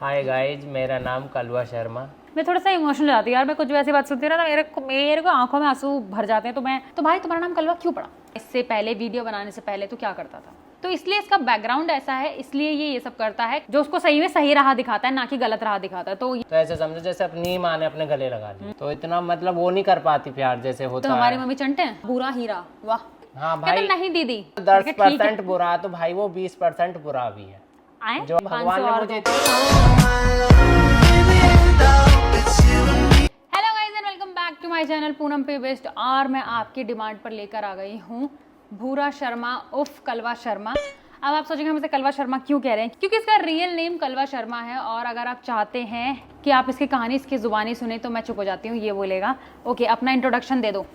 Hi guys, मेरा नाम कलवा शर्मा। मैं थोड़ा सा इमोशनल हो जाती हूँ यार। मैं कुछ वैसी बात सुनती हूँ ना, मेरे को आंखों में आंसू भर जाते हैं। तो भाई तुम्हारा नाम कलवा क्यों पड़ा? इससे पहले, वीडियो बनाने से पहले तो क्या करता था? तो इसलिए इसका बैकग्राउंड ऐसा है, इसलिए ये सब करता है जो उसको सही में सही राह दिखाता है, ना कि गलत राह दिखाता है। तो ऐसे समझो जैसे अपनी माँ ने अपने गले लगा ली, तो इतना मतलब वो नहीं कर पाती प्यार जैसे होता है। हमारी मम्मी चंटे हैं, बुरा हीरा, वाह। हाँ भाई, नहीं दीदी, 10% बुरा तो भाई वो 20% बुरा भी है। आए जो भगवान ने मुझे hello guys and welcome back to my channel Poonam पे बेस्ट। और मैं आपकी डिमांड पर लेकर आ गई हूँ भूरा शर्मा उफ कलवा शर्मा। अब आप सोचेंगे हम इसे कलवा शर्मा क्यों कह रहे हैं, क्योंकि इसका रियल नेम कलवा शर्मा है। और अगर आप चाहते हैं कि आप इसकी कहानी इसकी जुबानी सुने तो मैं चुप हो जाती हूँ, ये बोलेगा। ओके, अपना इंट्रोडक्शन दे दो।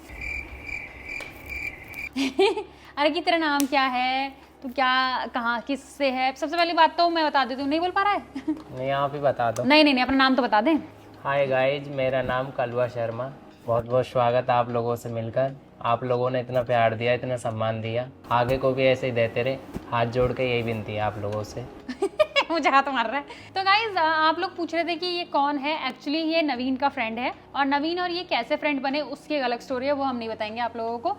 अरे कि तेरा नाम क्या है, तू क्या कहाँ किससे है? सबसे पहली बात तो मैं बता देती हूँ, नहीं बोल पा रहा है? नहीं, आप ही बता दो। नहीं, अपना नाम तो बता दें। हाय गाइज, मेरा नाम कलवा शर्मा। बहुत बहुत स्वागत आप लोगों से मिलकर। आप लोगों ने इतना प्यार दिया, इतना सम्मान दिया, आगे को भी ऐसे ही देते रहे। हाथ जोड़ के यही विनती है आप लोगों से। मुझे हाथ मार रहा है। तो गाइज, आप लोग पूछ रहे थे कि ये कौन है। एक्चुअली ये नवीन का फ्रेंड है, और नवीन और ये कैसे फ्रेंड बने उसकी एक अलग स्टोरी है, वो हम नहीं बताएंगे आप लोगों को।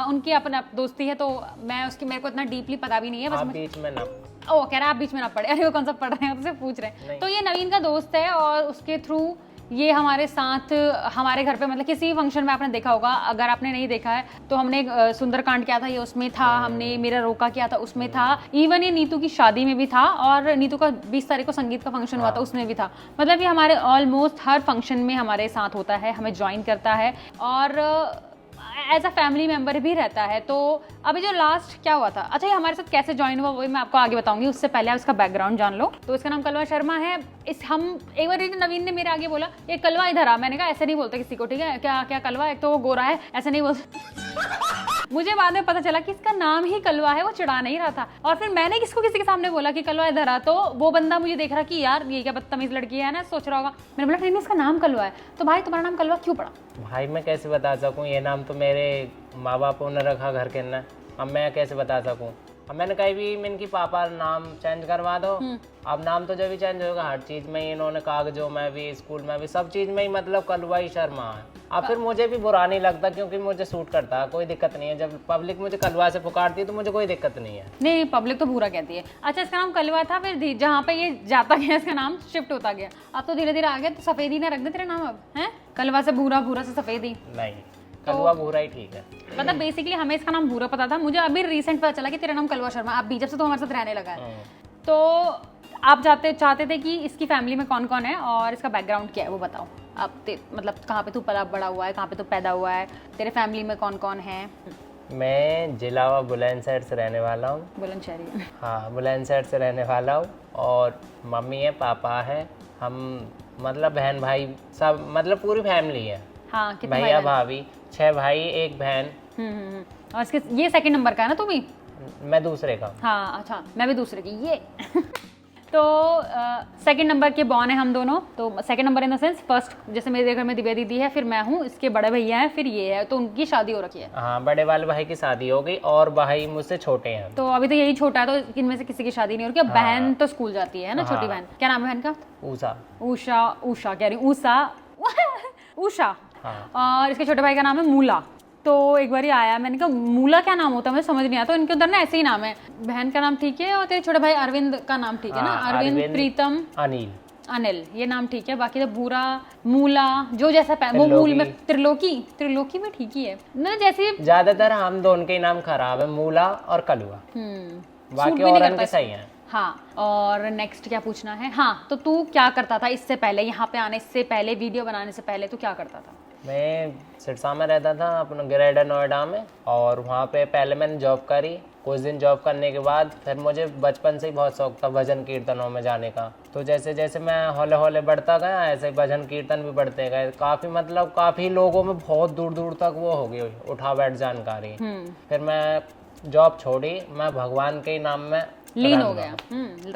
उनकी अपना दोस्ती है, तो मेरे को इतना डीपली पता भी नहीं है। बस बीच में ना ओ कह रहा है आप बीच में ना पड़े। अरे वो कौन सा पढ़ रहे हैं, उससे पूछ रहे हैं। तो ये नवीन का दोस्त है, और उसके थ्रू ये हमारे साथ हमारे घर पे, मतलब किसी भी फंक्शन में आपने देखा होगा। अगर आपने नहीं देखा है तो हमने सुंदरकांड किया था, ये उसमें था। हमने मेरा रोका किया था, उसमें था। इवन ये नीतू की शादी में भी था, और नीतू का 20 तारीख को संगीत का फंक्शन हुआ था, उसमें भी था। मतलब ये हमारे ऑलमोस्ट हर फंक्शन में हमारे साथ होता है, हमें ज्वाइन करता है, और एज अ फैमिली मेंबर भी रहता है। तो अभी जो लास्ट क्या हुआ था, अच्छा ये हमारे साथ कैसे ज्वाइन हुआ वही मैं आपको आगे बताऊंगी। उससे पहले आप इसका बैकग्राउंड जान लो। तो इसका नाम कलवा शर्मा है। हम एक बार नवीन ने मेरे आगे बोला ये कलवा इधर आ। मैंने कहा ऐसे नहीं बोलते किसी को, ठीक है? क्या कलवा, एक तो वो गोरा है, ऐसे नहीं बोलते। मुझे बाद में पता चला कि इसका नाम ही कलवा है, वो चिढ़ा नहीं रहा था। और फिर मैंने किसी के सामने बोला कि कलवा इधर आ, तो वो बंदा मुझे देख रहा कि यार ये क्या बदतमीज लड़की है ना, सोच रहा होगा। मैंने बोला नहीं, इसका नाम कलवा है। तो भाई तुम्हारा नाम कलवा क्यों पड़ा? भाई मैं कैसे बता सकूँ, ये नाम तो मेरे माँ बापों ने रखा घर के अंदर। अब मैं कैसे बता सकूँ? अब मैंने कहीं भी इनकी पापा नाम चेंज करवा दो। अब नाम तो जब भी चेंज होगा, हर चीज़ में इन्होंने कागजों में भी, स्कूल में भी, सब चीज़ में ही मतलब कलवा ही शर्मा है। अब फिर मुझे भी बुरा नहीं लगता, क्योंकि मुझे सूट करता है, कोई दिक्कत नहीं है। जब पब्लिक मुझे कलवा से पुकारती है तो मुझे कोई दिक्कत नहीं है। नहीं, पब्लिक तो बुरा कहती है। अच्छा, इसका नाम कलवा था, फिर जहाँ पे ये जाता गया इसका नाम शिफ्ट होता गया। अब तो धीरे धीरे आ गया। तो सफेदी ना रख दे तेरा नाम अब, है? कलवा से भूरा, भूरा से सफेदी। नहीं, कलवा भूरा ही ठीक है। मतलब बेसिकली हमें इसका नाम भूरा पता था। मुझे अभी रिसेंट पता चला कि तेरा नाम कलवा शर्मा। अब भी जब से तो हमारे साथ रहने लगा है। तो आप चाहते थे कि इसकी फैमिली में कौन कौन है और इसका बैकग्राउंड क्या है, वो बताओ। आप मतलब कहाँ पे तू पला बड़ा हुआ है, कहाँ पे तू पैदा हुआ है, तेरे फैमिली में कौन कौन है? मैं जिला बुलंदशहर से रहने वाला हूँ। बुलंदशहर? हाँ, बुलंदशहर से रहने वाला हूँ। और मम्मी है, पापा है, हम मतलब बहन भाई सब, मतलब पूरी फैमिली है। हाँ, कितने भैया भाभी, 6 भाई 1 बहन। और इसके ये सेकंड नंबर का है ना तू भी? मैं दूसरे का। हाँ अच्छा, मैं भी दूसरे की ये। तो सेकंड नंबर के बॉर्न है हम दोनों। तो second number in the sense first, जैसे मेरे घर में दिव्या दीदी है, फिर मैं हूँ, इसके बड़े भैया हैं, फिर ये है। तो उनकी शादी हो रखी है। हाँ, बड़े वाले भाई की शादी हो गई, और भाई मुझसे छोटे हैं। तो अभी तो यही छोटा है, तो इनमें से किसी की शादी नहीं हो रही। हाँ। बहन तो स्कूल जाती है ना, छोटी बहन। क्या नाम है बहन का? उषा कह रही हूँ, उषा। हाँ। और इसके छोटे भाई का नाम है मूला। तो एक बार ही आया, मैंने कहा मूला क्या नाम होता है, मुझे समझ नहीं आता। इनके उधर ना ऐसे ही नाम है। बहन का नाम ठीक है, और तेरे छोटे भाई अरविंद का नाम ठीक है ना? अरविंद, प्रीतम, अनिल, ये नाम ठीक है। बाकी तो भूरा, मूला, जो जैसा वो मूल में त्रिलोकी में ठीक ही है ना। जैसे ज्यादातर हम दोनों के नाम खराब है, मूला और कलुआ। बाकी और इनके सही हैं। हाँ, और नेक्स्ट क्या पूछना है? हाँ, तो तू क्या करता था इससे पहले, यहाँ पे आने से पहले, वीडियो बनाने से पहले तू क्या करता था? मैं सिरसा में रहता था, अपना ग्रेटर नोएडा में। और वहाँ पे पहले मैंने जॉब करी। कुछ दिन जॉब करने के बाद फिर मुझे बचपन से ही बहुत शौक था भजन कीर्तनों में जाने का। तो जैसे जैसे मैं हौले हौले बढ़ता गया, ऐसे ही भजन कीर्तन भी बढ़ते गए। काफ़ी लोगों में बहुत दूर दूर तक वो हो गई उठा बैठ जानकारी। फिर मैं जॉब छोड़ी, मैं भगवान के नाम में लीन हो गया,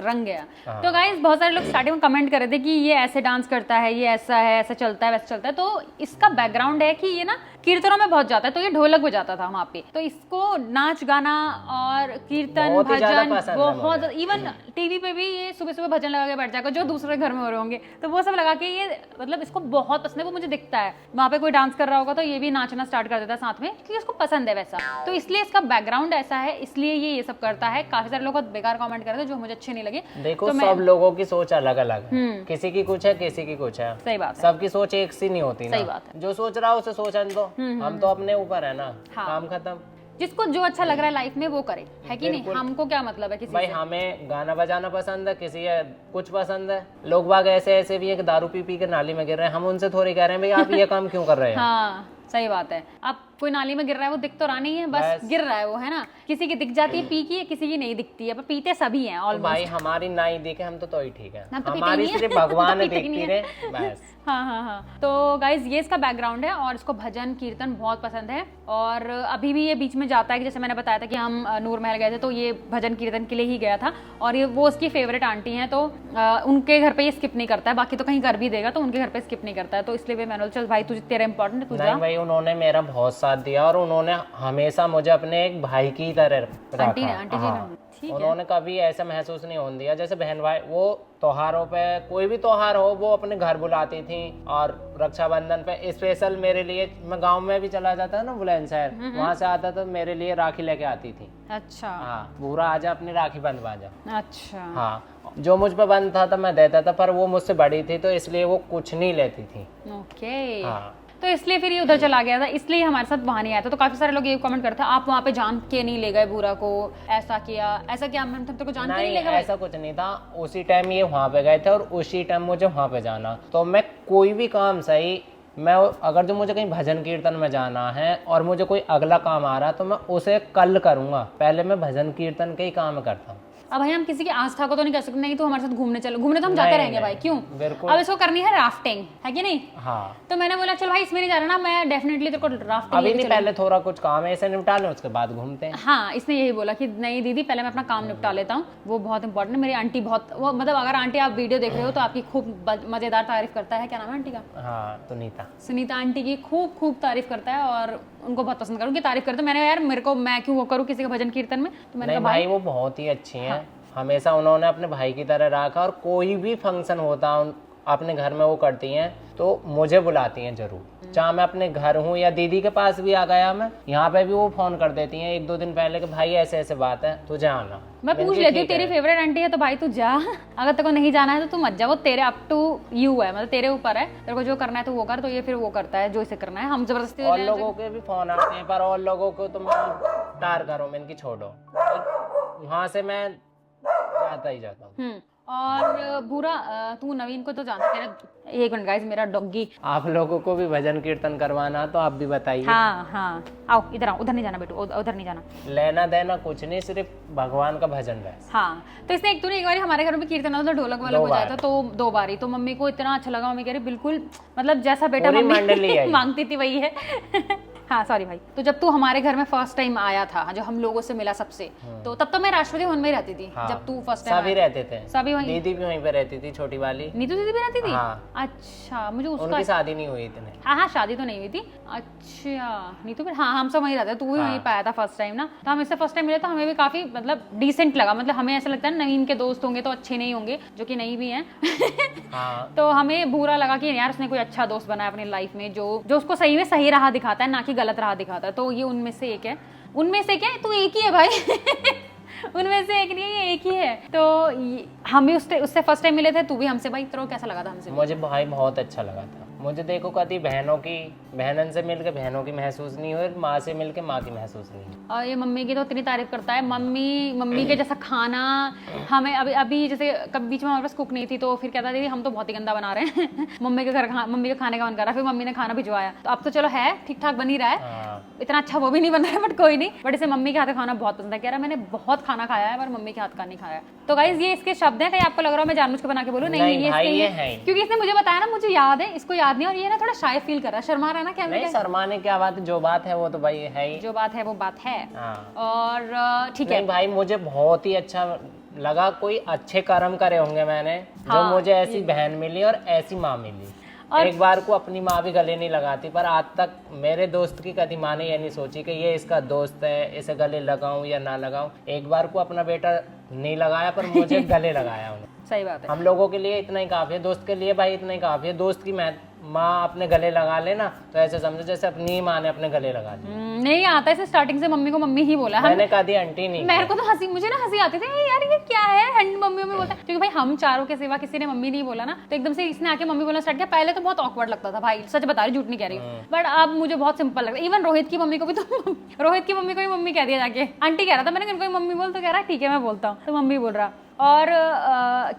रंग गया। तो गाइस बहुत सारे लोग स्टार्टिंग में कमेंट कर रहे थे कि ये ऐसे डांस करता है, ये ऐसा है, ऐसा चलता है, वैसा चलता है। तो इसका बैकग्राउंड है कि ये ना कीर्तनों में बहुत जाता है, तो ये ढोलक बजाता था वहाँ पे, तो इसको नाच गाना और कीर्तन भजन बहुत, इवन टीवी पे भी ये सुबह सुबह भजन लगा के बैठ जाएगा जो दूसरे घर में हो रहे होंगे, तो वो सब लगा के ये मतलब इसको बहुत पसंद है। वो मुझे दिखता है वहाँ पे कोई डांस कर रहा होगा तो ये भी नाचना स्टार्ट कर देता है साथ में, क्योंकि उसको पसंद है वैसा। तो इसलिए इसका बैकग्राउंड ऐसा है, इसलिए ये सब करता है। काफी सारे लोग बेकार कमेंट करते हैं जो मुझे अच्छे नहीं लगे। देखो तो सब लोगों की सोच अलग अलग है, किसी की कुछ है, किसी की कुछ है। सही बात है, सबकी सोच एक सी नहीं होती ना। सही बात है। जो सोच रहा है उसे सोचने दो, हम तो अपने ऊपर है ना। हाँ। काम खत्म। जिसको जो अच्छा लग रहा है लाइफ में वो करे, है कि नहीं? हमको क्या मतलब है किसी भाई से? हमें गाना बजाना पसंद है, किसी है कुछ पसंद है। लोग बाग ऐसे ऐसे भी है कि दारू पी के नाली में गिर रहे हैं, हम उनसे थोड़ी कह रहे हैं भाई आप ये काम क्यों कर रहे हैं। हाँ सही बात है। अब कोई नाली में गिर रहा है, वो दिख तो रहा नहीं है, बस गिर रहा है वो, है ना। किसी की दिख जाती है पी की, किसी की नहीं दिखती है, पर पीते सभी हैं ऑलमोस्ट। भाई हमारी नाई दिखे हम तो ही ठीक है, तो हमारी सिर्फ भगवान देखती रहे बस। हाँ। तो गाइज ये इसका बैकग्राउंड है और इसको भजन कीर्तन बहुत पसंद है। और अभी भी ये बीच में जाता है कि जैसे मैंने बताया था कि हम नूर महल गए थे तो ये भजन कीर्तन के लिए ही गया था, और ये वो उसकी फेवरेट आंटी हैं, तो उनके घर पे ये स्किप नहीं करता है। बाकी तो कहीं कर भी देगा तो उनके घर पे स्किप नहीं करता है। तो इसलिए मैंने चल भाई तुझे तेरा इंपॉर्टेंट है, तू जा। भाई उन्होंने मेरा बहुत साथ दिया और उन्होंने हमेशा मुझे अपने एक भाई की तरह रखा। आंटी जी उन्होंने कभी ऐसा महसूस नहीं होने दिया। जैसे बहन भाई वो त्योहारों पे, कोई भी त्योहार हो वो अपने घर बुलाती थी, और रक्षाबंधन पे स्पेशल मेरे लिए, मैं गांव में भी चला जाता है ना बुलंदशहर, वहां से आता तो मेरे लिए राखी लेके आती थी। अच्छा। हाँ, पूरा आजा अपनी राखी बंधवा जा। अच्छा। हाँ, जो मुझ पे बंधता था मैं देता था, पर वो मुझसे बड़ी थी तो इसलिए वो कुछ नहीं लेती थी। ओके। हाँ, तो इसलिए फिर ये उधर चला गया था, इसलिए हमारे साथ वहां नहीं आया था। तो काफी सारे लोग ये कमेंट करते हैं आप वहां पे जान के नहीं ले गए बूरा को, ऐसा किया ऐसा किया। हम तो जान के नहीं ले गए। ऐसा कुछ नहीं था। उसी टाइम ये वहां पे गए थे और उसी टाइम मुझे वहां पे जाना, तो मैं कोई भी काम सही, मैं अगर जो मुझे कहीं भजन कीर्तन में जाना है और मुझे कोई अगला काम आ रहा तो मैं उसे कल करूंगा, पहले मैं भजन कीर्तन के ही काम करता हूँ। अब भाई हम किसी की आस्था को तो नहीं कर सकते, नहीं तो हमारे साथ घूमने चलो, घूमने तो हम जाते रहेंगे भाई, क्यों? बिल्कुल। अब इसको करनी है राफ्टिंग, है कि नहीं? हाँ। तो मैंने बोला चल भाई इसमें नहीं जा रहा ना, मैं डेफिनेटली तेरे को राफ्टिंग अभी नहीं, पहले थोड़ा कुछ काम है इसे निपटा लें उसके बाद घूमते हैं। हाँ, इसने यही बोला कि नहीं दीदी पहले मैं अपना काम निपटा लेता हूँ, वो बहुत इंपॉर्टेंट है। मेरी आंटी बहुत, वो मतलब अगर आंटी आप वीडियो देख रहे हो तो आपकी खूब मजेदार तारीफ करता है। क्या नाम है आंटी का? हाँ, सुनीता आंटी की खूब तारीफ करता है और उनको बहुत पसंद करूँ कि तारीफ करते। मैंने यार मेरे को, मैं क्यों वो करूँ किसी का भजन कीर्तन में, तो मैंने कहा भाई वो बहुत ही अच्छी हैं। हाँ। हमेशा उन्होंने अपने भाई की तरह रखा, और कोई भी फंक्शन होता अपने घर में वो करती हैं तो मुझे बुलाती हैं जरूर, चाहे मैं अपने घर हूँ या दीदी के पास भी आ गया मैं, यहाँ पे भी वो फोन कर देती हैं 1-2 दिन पहले कि भाई ऐसे ऐसे बात है तुझे आना। मैं पूछ लेती हूँ तेरी फेवरेट आंटी है तो भाई तू जा, अगर तेरे को नहीं जाना है तो तू मत जा, वो तेरे अप टू यू है, मतलब तेरे ऊपर है, तेरे को जो करना है तो वो कर। तो ये फिर वो करता है जो इसे करना है, हम जबरदस्ती। और लोगों के भी फोन आते हैं, पर और लोगों को तो मैं टार करो, मैं इनकी छोड़ो, वहां से मैं जाता ही जाता हूँ। और बुरा तू नवीन को तो जानता है। एक मिनट गाइस, मेरा डॉगी। आप लोगों को भी भजन कीर्तन करवाना तो आप भी बताइए। हाँ, आओ इधर आओ, उधर नहीं जाना बेटू, उधर नहीं जाना। लेना देना कुछ नहीं, सिर्फ भगवान का भजन है। हाँ, तो इसने एक बार हमारे घर में कीर्तन होता था, ढोलक वाला बजाया था, तो 2 बार ही। तो मम्मी को इतना अच्छा लगा, मम्मी कह रही बिल्कुल मतलब जैसा बेटा मम्मी मांगती थी वही है। हाँ सॉरी भाई। तो जब तू हमारे घर में फर्स्ट टाइम आया था, जो हम लोगों से मिला सबसे, तो तब तो मैं राष्ट्रपति भवन में रहती थी। हाँ, जब तू फर्स्ट टाइम सभी रहते थे, सभी वहीं, दीदी भी वहीं पे रहती थी, छोटी वाली नीतू दीदी भी रहती थी। हाँ। अच्छा, मुझे उसका, उनकी शादी नहीं हुई इतने। हाँ शादी तो नहीं हुई थी। अच्छा, नीतू भी, हाँ हम सब वहीं रहते, तू भी वहीं पाया था फर्स्ट टाइम ना। तो हम इससे फर्स्ट टाइम मिले तो हमें भी काफी मतलब डिसेंट लगा, मतलब हमें ऐसा लगता है नवीन के दोस्त होंगे तो अच्छे नहीं होंगे, जो कि नहीं भी हैं। हाँ। तो हमें बुरा लगा कि यार उसने कोई अच्छा दोस्त बनाया अपनी लाइफ में, जो उसको सही में सही राह दिखाता है, ना कि गलत राह दिखाता है। तो ये उनमें से एक है। उनमें से क्या है, तू एक ही है भाई। उनमें से एक नहीं है, ये एक ही है। तो हमें उससे फर्स्ट टाइम मिले थे, तू भी हमसे। भाई तेरे को कैसा लगा था हमसे? मुझे भाई बहुत अच्छा लगा था। मुझे देखो कभी बहनन से मिलकर बहनों की महसूस नहीं हुई, माँ से मिलकर माँ की महसूस नहीं हुई। और ये मम्मी की तो इतनी तारीफ करता है, मम्मी के जैसा खाना हमें अभी जैसे कभी बीच में हमारे पास कुक नहीं थी तो फिर कहता दीदी हम तो बहुत ही गंदा बना रहे हैं। मम्मी के खाने का मन कर रहा, फिर मम्मी ने खाना भिजवाया, तो अब तो चलो है ठीक ठाक बन ही रहा है। इतना अच्छा वो भी नहीं बन रहा है बट कोई नहीं। बट इसे मम्मी के हाथ का खाना बहुत पसंद है, कह रहा मैंने बहुत खाना खाया है पर मम्मी के हाथ का नहीं खाया। तो गाइस ये इसके शब्द हैं, कहीं आपको लग रहा हो मैं जानबूझ के बना के बोलूं? नहीं, ये है, क्योंकि इसने मुझे बताया ना, मुझे याद है, इसको याद नहीं। और ये ना थोड़ा शाय फील कर रहा है, शर्मा रहा है ना। क्या नहीं, शर्माने क्या बात है, जो बात है वो तो भाई है ही, जो बात है वो बात है। हाँ। और ठीक है भाई, मुझे बहुत ही अच्छा लगा कोई अच्छे कर्म करे होंगे मैंने, जो मुझे ऐसी बहन मिली और ऐसी माँ मिली। एक बार को अपनी माँ भी गले नहीं लगाती, पर आज तक मेरे दोस्त की कभी माँ ने ये नहीं सोची कि ये इसका दोस्त है, इसे गले लगाऊं या ना लगाऊं। एक बार को अपना बेटा नहीं लगाया, पर मुझे गले लगाया उन्होंने। सही बात है। हम लोगों के लिए इतना ही काफी है, दोस्त के लिए भाई इतना ही काफी है। दोस्त की माँ अपने गले लगा लेना तो ऐसे समझो जैसे अपनी माँ ने अपने गले लगा दिए। नहीं आता है स्टार्टिंग से मम्मी को मम्मी ही बोला। मैंने कहा दी आंटी नहीं। मेरे को तो हंसी, मुझे ना हंसी आती थी यार ये क्या है, मम्मी बोलता है, क्योंकि भाई हम चारों के सिवा किसी ने मम्मी नहीं बोला ना, तो एकदम से इसने आके मम्मी बोलना स्टार्ट किया। पहले तो बहुत ऑकवर्ड लगता था भाई, सच बता रही, झूठ नहीं कह रही, बट अब मुझे बहुत सिंपल लगता है। इवन रोहित की मम्मी को भी तो रोहित की मम्मी को भी मम्मी कह दिया जाके। आंटी कह रहा था, मैंने कोई मम्मी बोल, तो कह रहा ठीक है मैं बोलता हूँ, तो मम्मी बोल रहा। और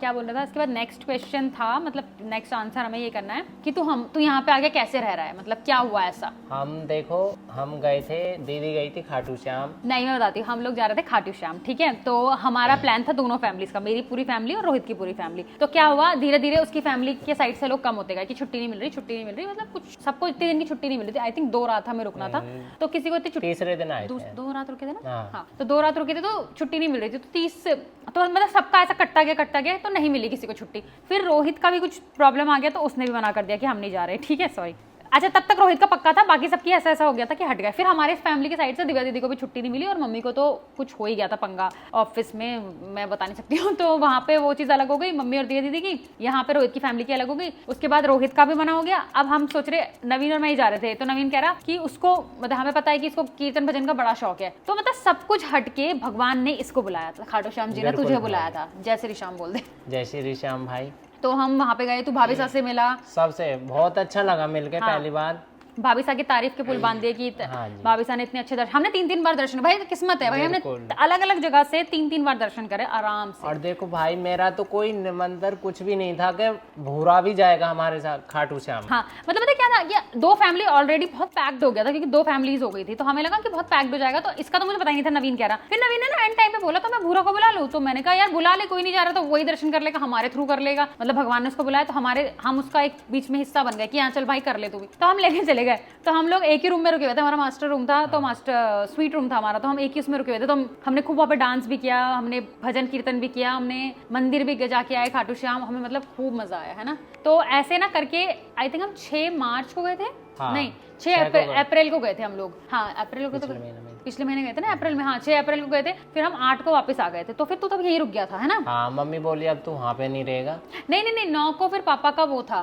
क्या बोल रहा था इसके बाद, नेक्स्ट क्वेश्चन था, मतलब नेक्स्ट आंसर हमें ये करना है कि तू यहाँ पे आगे कैसे रह रहा है, मतलब क्या हुआ ऐसा। हम देखो, हम गए थे, दीदी गई थी खाटू श्याम। नहीं मैं बताती हूँ, हम लोग जा रहे थे खाटू श्याम, ठीक है। तो हमारा प्लान था दोनों फैमिलीज का, मेरी पूरी फैमिली और रोहित की पूरी फैमिली। तो क्या हुआ, धीरे धीरे उसकी फैमिली के साइड से लोग कम होते गए कि छुट्टी नहीं मिल रही, मतलब कुछ सबको इतने दिन की छुट्टी नहीं मिल रही थी। आई थिंक 2 रात हमें रुकना था, तो किसी को इतनी तीसरे दिन आए थे, 2 रात रुके थे ना। हाँ, तो 2 रात रुके थे, तो छुट्टी नहीं मिल रही थी, तो 30 तो मतलब सबका ऐसा कटता गया, तो नहीं मिली किसी को छुट्टी। फिर रोहित का भी कुछ प्रॉब्लम आ गया, तो उसने भी मना कर दिया कि हम नहीं जा रहे, ठीक है सॉरी। अच्छा, तब तक रोहित का पक्का था, बाकी सबकी ऐसा हो गया था कि हट गए। फिर हमारे फैमिली की साइड से दिव्या दीदी को भी छुट्टी नहीं मिली, और मम्मी को तो कुछ हो ही गया था पंगा ऑफिस में, मैं बता नहीं सकती हूँ। तो वहाँ पे वो चीज़ अलग हो गई, मम्मी और दिव्या दीदी की। यहाँ पे रोहित की फैमिली की अलग हो गई। उसके बाद रोहित का भी मना हो गया। अब हम सोच रहे, नवीन और मैं ही जा रहे थे, तो नवीन कह रहा कि उसको, मतलब हमें पता है कि इसको कीर्तन भजन का बड़ा शौक है, तो मतलब सब कुछ हट के भगवान ने इसको बुलाया था, खाटू श्याम जी ने तुझे बुलाया था। जय श्री श्याम बोल दे। जय श्री श्याम भाई। तो हम वहाँ पे गए, तू भाभी साहब से मिला, सबसे बहुत अच्छा लगा मिलके। पहली बार भाभी साहब की तारीफ के पुल बांध दिए कि भाभी साहब ने इतने अच्छे दर्शन, हमने 3 बार दर्शन, भाई किस्मत है भाई, हमने अलग अलग जगह से 3 बार दर्शन करे आराम से। और देखो भाई, मेरा तो कोई निमंत्रण कुछ भी नहीं था कि भूरा भी जाएगा हमारे साथ खाटू श्याम। हाँ, मतलब पता क्या था, ये 2 फैमिली ऑलरेडी बहुत पैक्ड हो गया था, क्योंकि 2 फैमिलीज हो गई थी, तो हमें लगा कि बहुत पैक्ड हो जाएगा। तो इसका तो मुझे पता ही नहीं था, नवीन कह रहा। फिर नवीन ने ना एंड टाइम पे बोला, तो मैं भूरा को बुला लूं, तो मैंने कहा यार बुला ले, कोई नहीं जा रहा, तो वही दर्शन कर लेगा, हमारे थ्रू कर लेगा, मतलब भगवान ने उसको बुलाया, तो हम उसका एक बीच में हिस्सा बन गए कि हाँ चल भाई कर ले तू भी। तो हम लेके चले गए। तो हम लोग एक ही रूम में रुके हुए थे, हमारा मास्टर रूम था, तो मास्टर स्वीट रूम था हमारा, तो हम एक ही उसमें रुके हुए थे। तो हमने खूब वहाँ पे डांस भी किया, हमने भजन कीर्तन भी किया, हमने मंदिर भी जाके आए खाटू श्याम, हमें मतलब खूब मजा आया है ना। तो ऐसे ना करके आई थिंक हम 6 मार्च को गए थे, नहीं 6 अप्रैल को गए थे हम लोग। हाँ अप्रैल को, तो पिछले महीने गए थे ना अप्रैल में। हाँ 6 अप्रैल को गए थे, फिर हम 8 को वापस आ गए थे। तो फिर तू तब यही रुक गया था, है ना। हाँ, मम्मी बोली अब तू वहाँ पे नहीं रहेगा। नहीं 9 को फिर पापा का वो था,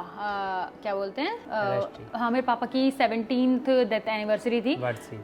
क्या बोलते हैं, हाँ मेरे पापा की 17th डेथ एनिवर्सरी थी,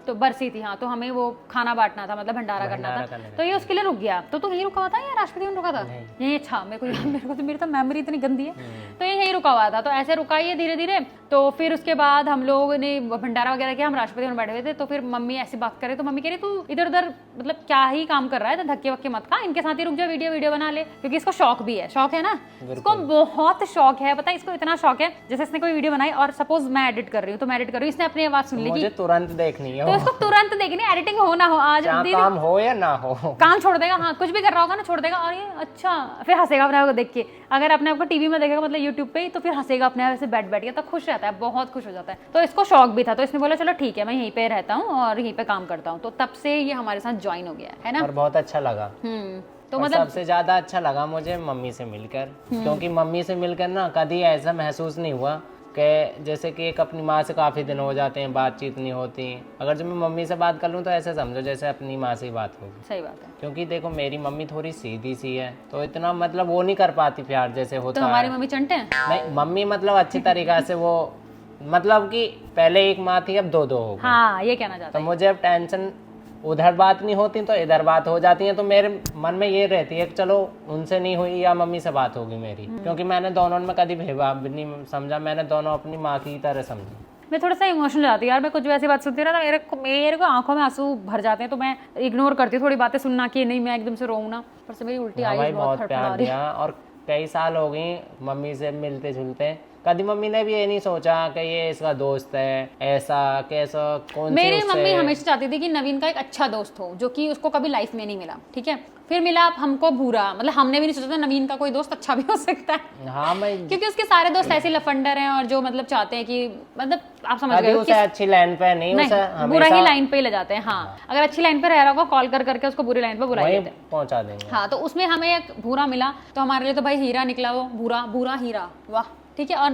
तो बरसी थी। हाँ, तो हमें वो खाना बांटना था, मतलब भंडारा करना था, तो ये उसके लिए रुक गया। तो तू यही रुका हुआ था या राष्ट्रपति में रुका था? यही। अच्छा, मेरे तो मेमोरी इतनी गंदी है, तो ये यही रुका हुआ था। तो ऐसे रुका ही धीरे धीरे। तो फिर उसके बाद हम लोग ने भंडारा वगैरह किया, हम राष्ट्रपति में बैठे हुए थे। तो फिर मम्मी ऐसी बात करे, तो मम्मी कह रही तू इधर उधर मतलब क्या ही काम कर रहा है, तो धक्के वक्के मत खा, इनके साथ ही रुक जा, वीडियो बना ले, क्योंकि इसको शौक भी है, शौक है ना, इसको बहुत शौक है। पता है इसको इतना शौक है, जैसे इसने कोई वीडियो बनाई और सपोज मैं एडिट कर रही हूँ, तो मैं एडिट कर रही हूँ, इसने अपनी आवाज सुन ली, मुझे तुरंत देखनी है, तो इसको तुरंत देखनी, एडिटिंग हो ना हो, आज काम हो या ना हो, काम छोड़ देगा। हाँ, कुछ भी कर रहा होगा ना, छोड़ देगा, और ये अच्छा फिर हंसेगा अपने आप को देख के। अगर अपने आप को टीवी में देखेगा, मतलब यूट्यूब पे, तो फिर हंसेगा अपने आप से बैठ के, तो खुश रहता है, बहुत खुश हो जाता है। तो इसको शौक भी था, तो इसने बोला चलो ठीक है, मैं यहीं पे रहता हूँ और यहीं पे काम करता हूँ। तो तब से ये हमारे साथ ज्वाइन हो गया है ना, और बहुत अच्छा लगा। तो मतलब सबसे ज्यादा अच्छा लगा मुझे मम्मी से मिलकर, क्योंकि मम्मी से मिलकर ना कभी ऐसा महसूस नहीं हुआ कि जैसे कि एक अपनी माँ से काफ़ी दिन हो जाते हैं, बातचीत नहीं होती। अगर जब मैं मम्मी से बात कर लूँ तो ऐसे समझो जैसे अपनी माँ से ही बात होगी। सही बात है, क्योंकि देखो मेरी मम्मी थोड़ी सीधी सी है, तो इतना मतलब वो नहीं कर पाती प्यार जैसे होता है। तो हमारी मम्मी चंटे हैं? नहीं, मम्मी मतलब अच्छी तरीक़ा से वो, मतलब कि पहले एक माँ थी, अब 2 हो गई। हाँ, ये कहना चाहता तो मुझे अब टेंशन उधर बात नहीं होती तो इधर बात हो जाती है, तो मेरे मन में ये रहती है कि चलो उनसे नहीं हुई या मम्मी से बात होगी मेरी, क्योंकि मैंने दोनों में कभी भेदभाव भी नहीं समझा, मैंने दोनों अपनी माँ की तरह समझी। मैं थोड़ा सा इमोशनल हो जाती हूँ यार, मैं कुछ भी ऐसी बात सुनती रहा, मेरे को आंखों में आंसू भर जाते हैं, तो मैं इग्नोर करती हूँ थोड़ी बातें सुनना कि नहीं मैं एकदम से रोऊँ ना, पर से मेरी उल्टी आई बहुत प्यार दिया। और कई साल हो गई मम्मी से मिलते जुलते, कभी मम्मी ने भी ये नहीं सोचा कि ये इसका दोस्त है, ऐसा कैसा कौन। मेरी मम्मी हमेशा चाहती थी कि नवीन का एक अच्छा दोस्त हो, जो कि उसको कभी लाइफ में नहीं मिला, ठीक है। फिर मिला हमको भूरा, मतलब हमने भी नहीं सोचा था नवीन का कोई दोस्त अच्छा भी हो सकता है। हाँ मैं क्योंकि उसके सारे दोस्त ऐसे लफंडर हैं और जो मतलब चाहते हैं कि मतलब आप समझ कभी गए उसे अच्छी लाइन पे नहीं, उसे बुरा ही हमेशा लाइन पे ही ले जाते हैं। हाँ, अगर अच्छी लाइन पे रह रहा होगा कॉल कर करके उसको बुरी लाइन पे बुला वहीं देते हैं। पहुंचा देंगे। हाँ, तो उसमें हमें एक भूरा मिला, तो हमारे लिए तो भाई हीरा निकला वो, भूरा भूरा हीरा, वाह ठीक है। और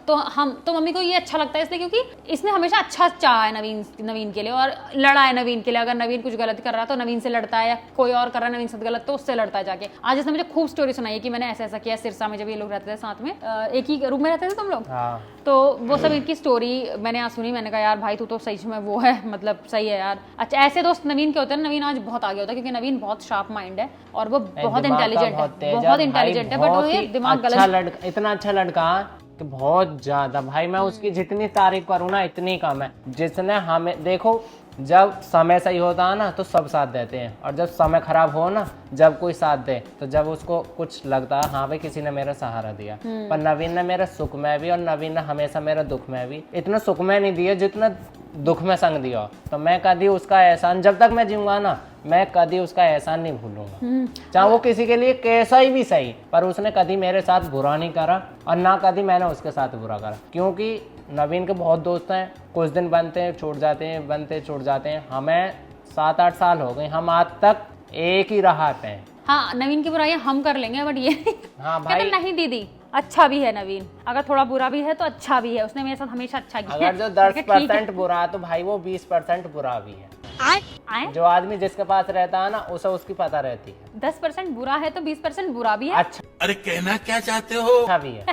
तो मम्मी को ये अच्छा लगता है इसलिए क्योंकि इसने हमेशा अच्छा चाहा है नवीन के लिए और लड़ा है नवीन के लिए। अगर नवीन कुछ गलत कर रहा है तो नवीन से लड़ता है, या कोई और कर रहा है नवीन से गलत तो उससे लड़ता है जाके। आज इसने मुझे खूब स्टोरी सुनाई है कि मैंने ऐसा ऐसा किया सिरसा में, जब ये लोग रहते थे साथ में, एक ही रूम में रहते थे तुम लोग। हाँ। तो वो सब इनकी स्टोरी मैंने आज सुनी। मैंने कहा यार भाई तू तो सही में वो है, मतलब सही है यार। अच्छा, ऐसे दोस्त नवीन के होते हैं। नवीन आज बहुत आगे होता है क्योंकि नवीन बहुत शार्प माइंड है और वो बहुत इंटेलिजेंट है, बहुत इंटेलिजेंट है, बट वो ये दिमाग गलत। इतना अच्छा लड़का कि बहुत ज्यादा भाई, मैं उसकी जितनी तारीफ करूँ ना इतनी कम है। जिसने हमें देखो, जब समय सही होता है ना तो सब साथ देते हैं, और जब समय खराब हो ना, जब कोई साथ दे तो जब उसको कुछ लगता है हाँ भाई किसी ने मेरा सहारा दिया। पर नवीन ने मेरा सुख में भी और नवीन ने हमेशा मेरा दुख में भी इतना सुख में नहीं दिया जितना दुख में संग दिया। तो मैं कभी उसका एहसान, जब तक मैं जीऊंगा ना, मैं कभी उसका एहसान नहीं भूलूंगा, चाहे वो किसी के लिए कैसा ही भी सही। पर उसने कभी मेरे साथ बुरा नहीं करा और ना कभी मैंने उसके साथ बुरा करा। क्योंकि नवीन के बहुत दोस्त हैं, कुछ दिन बनते हैं छूट जाते हैं, बनते छूट जाते हैं। हमें 7-8 साल हो गए, हम आज तक एक ही राह पे हैं। हाँ, नवीन की बुराइयां हम कर लेंगे बट ये हाँ भाई, नहीं दीदी अच्छा भी है नवीन, अगर थोड़ा बुरा भी है तो अच्छा भी है, उसने मेरे साथ हमेशा अच्छा किया। अगर जो 10% बुरा है तो भाई वो 20% बुरा भी है। जो आदमी जिसके पास रहता है ना उसे उसकी पता रहती है। 10% बुरा है तो 20% बुरा भी है। अच्छा, अरे कहना क्या चाहते हो? अच्छा भी है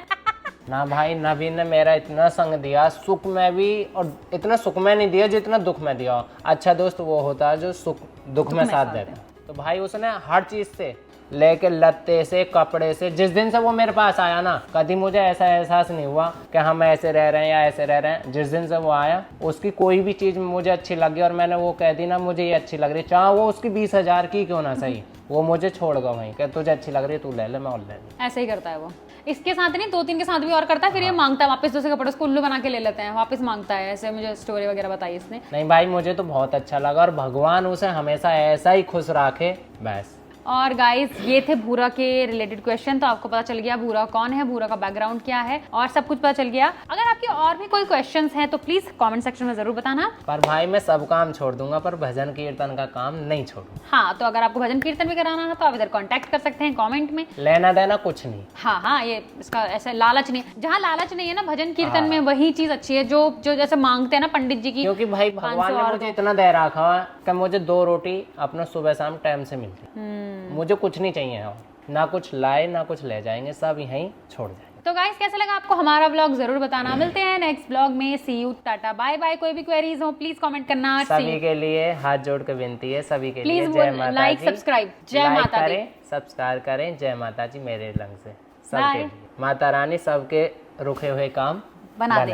ना भाई। नवीन ने मेरा इतना संग दिया सुख में भी, और इतना सुख में नहीं दिया जितना दुख में दिया। अच्छा दोस्त वो होता है जो सुख दुख में साथ देता है। तो भाई उसने हर चीज से लेके लत्ते से कपड़े से, जिस दिन से वो मेरे पास आया ना, कभी मुझे ऐसा एहसास नहीं हुआ कि हम ऐसे रह रहे हैं या ऐसे रह रहे हैं। जिस दिन से वो आया उसकी कोई भी चीज मुझे अच्छी लगी और मैंने वो कह दी ना मुझे ये अच्छी लग रही, चाहे वो उसकी 20,000 की क्यों ना सही, वो मुझे छोड़ गया वहीं कि तुझे अच्छी लग रही है तू ले ले, मैं और ले ले। ऐसे ही करता है वो। इसके साथ नहीं 2-3 के साथ भी और करता है, फिर ये मांगता है वापस, दूसरे कपड़े उसको उल्लू बना के ले लेते हैं, वापस मांगता है। ऐसे मुझे स्टोरी वगैरह बताई इसने। नहीं भाई मुझे तो बहुत अच्छा लगा और भगवान उसे हमेशा ऐसा ही खुश रखे बस। और गाइस ये थे भूरा के रिलेटेड क्वेश्चन, तो आपको पता चल गया भूरा कौन है, भूरा का बैकग्राउंड क्या है और सब कुछ पता चल गया। अगर आपके और भी कोई क्वेश्चंस हैं तो प्लीज कमेंट सेक्शन में जरूर बताना। पर भाई मैं सब काम छोड़ दूंगा पर भजन कीर्तन का काम नहीं छोड़ूंगा। हाँ, तो अगर आपको भजन कीर्तन भी कराना है तो आप इधर कांटेक्ट कर सकते हैं कमेंट में। लेना देना कुछ नहीं। हाँ, ये इसका ऐसे लालच नहीं, जहाँ लालच नहीं है ना भजन कीर्तन में वही चीज अच्छी है जो जैसे मांगते हैं ना पंडित जी की। क्योंकि भाई भगवान ने मुझे इतना दे रखा है कि मुझे 2 रोटी अपना सुबह शाम टाइम से मिलती। मुझे कुछ नहीं चाहिए और ना कुछ लाए ना कुछ ले जाएंगे, सब यहीं छोड़ जाएंगे। तो गाइस कैसा लगा आपको हमारा ब्लॉग जरूर बताना। मिलते हैं नेक्स्ट ब्लॉग में। सी यू, टाटा बाय बाय। कोई भी क्वेरीज हो प्लीज कमेंट करना। सभी के लिए हाथ जोड़ के विनती है, सभी के लिए प्लीज जय माता लाइक जी। सब्सक्राइब। जय माता दी। सब्सक्राइब करें। जय माता जी मेरे लंग से सबके लिए। माता रानी सबके रुके हुए काम बना दे।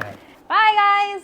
Bye guys.